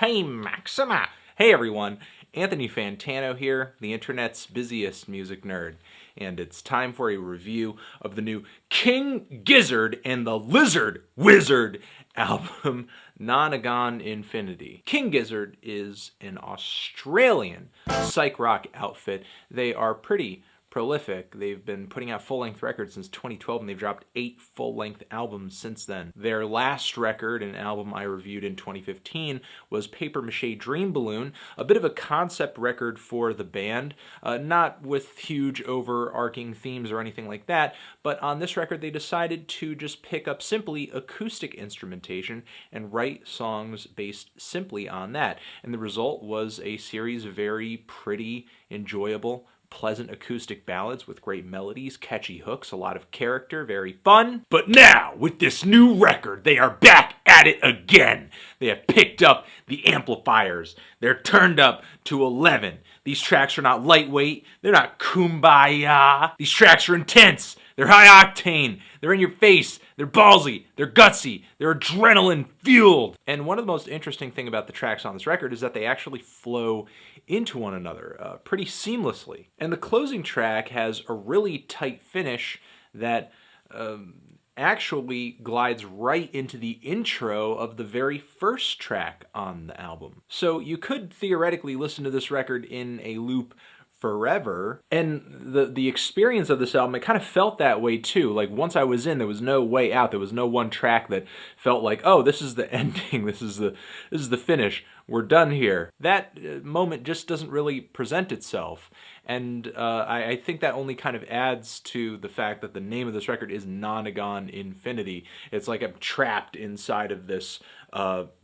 Time Maxima. Hey everyone, Anthony Fantano here, the internet's busiest music nerd, and it's time for a review of the new King Gizzard and the Lizard Wizard album, Nonagon Infinity. King Gizzard is an Australian psych rock outfit. They are pretty prolific. They've been putting out full-length records since 2012, and they've dropped 8 full-length albums since then. Their last record, an album I reviewed in 2015, was Paper Mache Dream Balloon, a bit of a concept record for the band, not with huge overarching themes or anything like that, but on this record they decided to just pick up simply acoustic instrumentation and write songs based simply on that. And the result was a series of very pretty, enjoyable, pleasant acoustic ballads with great melodies, catchy hooks, a lot of character, very fun. But now, with this new record, they are back at it again. They have picked up the amplifiers. They're turned up to 11. These tracks are not lightweight. They're not kumbaya. These tracks are intense. They're high octane. They're in your face. They're ballsy. They're gutsy. They're adrenaline fueled. And one of the most interesting things about the tracks on this record is that they actually flow into one another pretty seamlessly. And the closing track has a really tight finish that actually glides right into the intro of the very first track on the album. So you could theoretically listen to this record in a loop forever, and the experience of this album, it kind of felt that way too. Like once I was in, there was no way out. There was no one track that felt like, oh, this is the ending, this is the finish, we're done here. That moment just doesn't really present itself, and I think that only kind of adds to the fact that the name of this record is Nonagon Infinity. It's like I'm trapped inside of this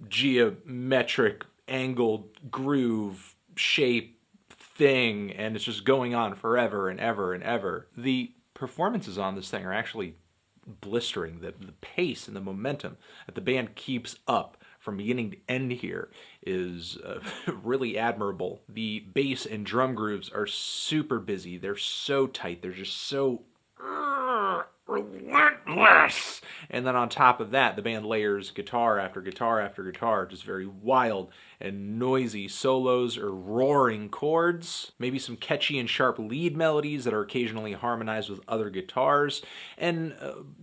geometric angled groove shape thing, and it's just going on forever and ever and ever. The performances on this thing are actually blistering. The pace and the momentum that the band keeps up from beginning to end here is really admirable. The bass and drum grooves are super busy. They're so tight. They're just so relentless. And then on top of that, the band layers guitar after guitar after guitar, just very wild and noisy solos or roaring chords, maybe some catchy and sharp lead melodies that are occasionally harmonized with other guitars, and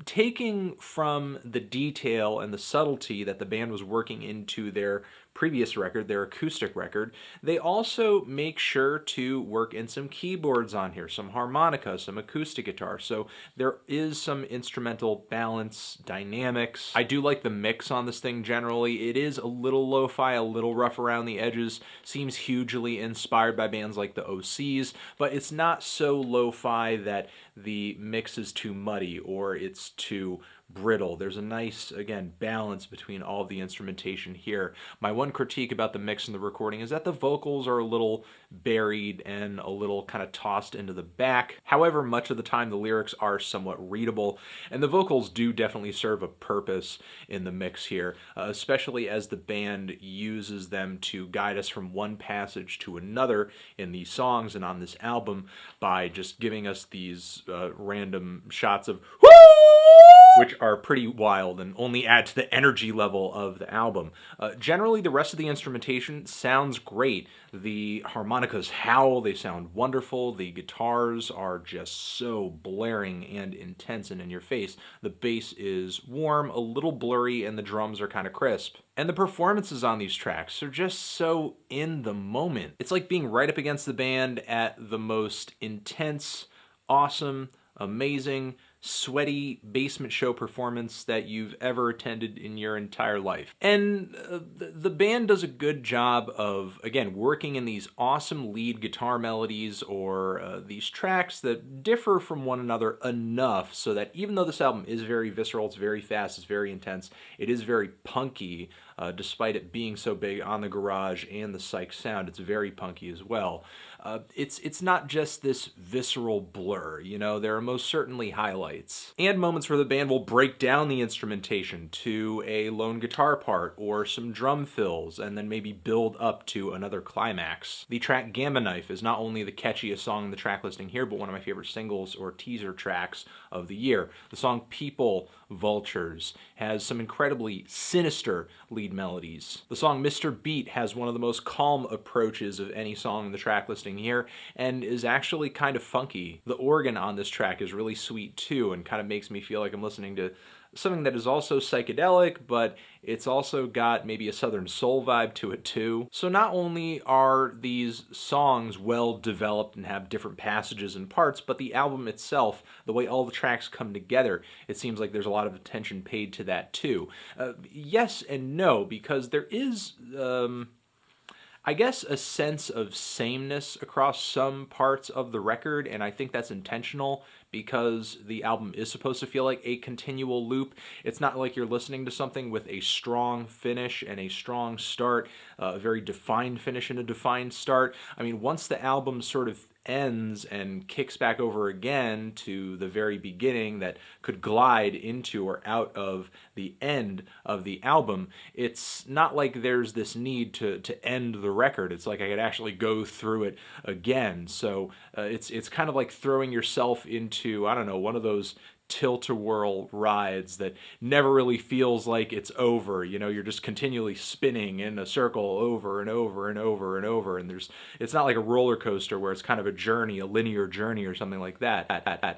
taking from the detail and the subtlety that the band was working into their previous record, their acoustic record, they also make sure to work in some keyboards on here, some harmonica, some acoustic guitar, so there is some instrumental balance, dynamics. I do like the mix on this thing generally. It is a little lo-fi, a little rough around the edges, seems hugely inspired by bands like the OCs, but it's not so lo-fi that the mix is too muddy or it's too brittle. There's a nice, again, balance between all of the instrumentation here. My one critique about the mix and the recording is that the vocals are a little buried and a little kind of tossed into the back. However, much of the time the lyrics are somewhat readable, and the vocals do definitely serve a purpose in the mix here, especially as the band uses them to guide us from one passage to another in these songs and on this album by just giving us these random shots of whoo, which are pretty wild and only add to the energy level of the album. Generally, the rest of the instrumentation sounds great. The harmonicas howl, they sound wonderful. The guitars are just so blaring and intense and in your face. The bass is warm, a little blurry, and the drums are kind of crisp. And the performances on these tracks are just so in the moment. It's like being right up against the band at the most intense, awesome, amazing, sweaty basement show performance that you've ever attended in your entire life. And the band does a good job of, again, working in these awesome lead guitar melodies or these tracks that differ from one another enough so that even though this album is very visceral, it's very fast, it's very intense, it is very punky, despite it being so big on the garage and the psych sound, it's very punky as well. It's not just this visceral blur, you know, there are most certainly highlights. And moments where the band will break down the instrumentation to a lone guitar part or some drum fills and then maybe build up to another climax. The track Gamma Knife is not only the catchiest song in the track listing here, but one of my favorite singles or teaser tracks of the year. The song People Vultures has some incredibly sinister lead lead melodies. The song Mr. Beat has one of the most calm approaches of any song in the track listing here, and is actually kind of funky. The organ on this track is really sweet too, and kind of makes me feel like I'm listening to something that is also psychedelic, but it's also got maybe a Southern soul vibe to it too. So not only are these songs well developed and have different passages and parts, but the album itself, the way all the tracks come together, it seems like there's a lot of attention paid to that too. Yes and no, because there is I guess a sense of sameness across some parts of the record, and I think that's intentional because the album is supposed to feel like a continual loop. It's not like you're listening to something with a strong finish and a strong start, a very defined finish and a defined start. I mean, once the album sort of ends and kicks back over again to the very beginning that could glide into or out of the end of the album, it's not like there's this need to end the record. It's like I could actually go through it again. So it's kind of like throwing yourself into, I don't know, one of those tilt-a-whirl rides that never really feels like it's over. You know, you're just continually spinning in a circle over and over and over and over, and it's not like a roller coaster where it's kind of a journey, a linear journey or something like that.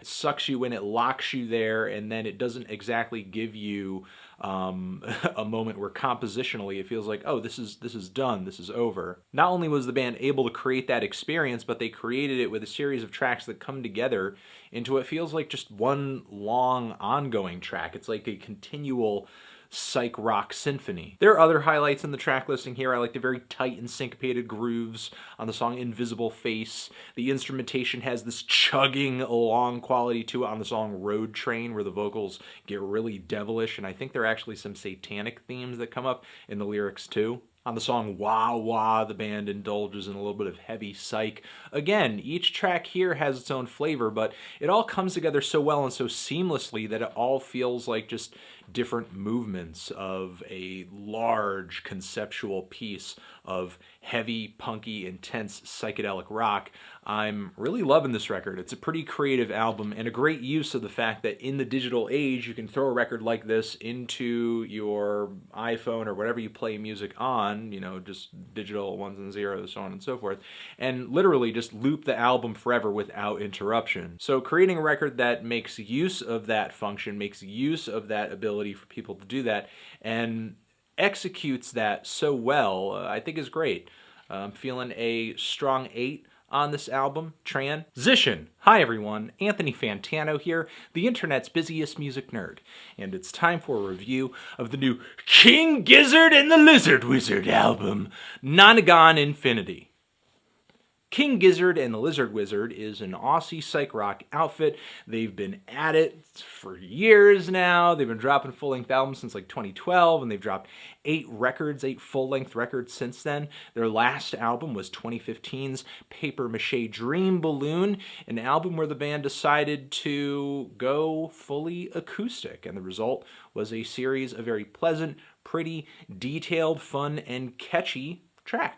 It sucks you in, it locks you there, and then it doesn't exactly give you a moment where compositionally it feels like, oh, this is done, this is over. Not only was the band able to create that experience, but they created it with a series of tracks that come together into what feels like just one long ongoing track. It's like a continual psych rock symphony. There are other highlights in the track listing here. I like the very tight and syncopated grooves on the song Invisible Face. The instrumentation has this chugging along quality to it on the song Road Train, where the vocals get really devilish, and I think there are actually some satanic themes that come up in the lyrics too. On the song Wah Wah, the band indulges in a little bit of heavy psych. Again, each track here has its own flavor, but it all comes together so well and so seamlessly that it all feels like just different movements of a large conceptual piece of heavy, punky, intense psychedelic rock. I'm really loving this record. It's a pretty creative album and a great use of the fact that in the digital age, you can throw a record like this into your iPhone or whatever you play music on, you know, just digital ones and zeros, so on and so forth, and literally just loop the album forever without interruption. So creating a record that makes use of that function, makes use of that ability for people to do that, and executes that so well, I think is great. I'm feeling a strong 8 on this album. Transition. Hi everyone, Anthony Fantano here, the internet's busiest music nerd, and it's time for a review of the new King Gizzard and the Lizard Wizard album, Nonagon Infinity. King Gizzard and the Lizard Wizard is an Aussie psych rock outfit. They've been at it for years now. They've been dropping full-length albums since like 2012, and they've dropped 8 full-length records since then. Their last album was 2015's Paper Mache Dream Balloon, an album where the band decided to go fully acoustic, and the result was a series of very pleasant, pretty, detailed, fun, and catchy tracks.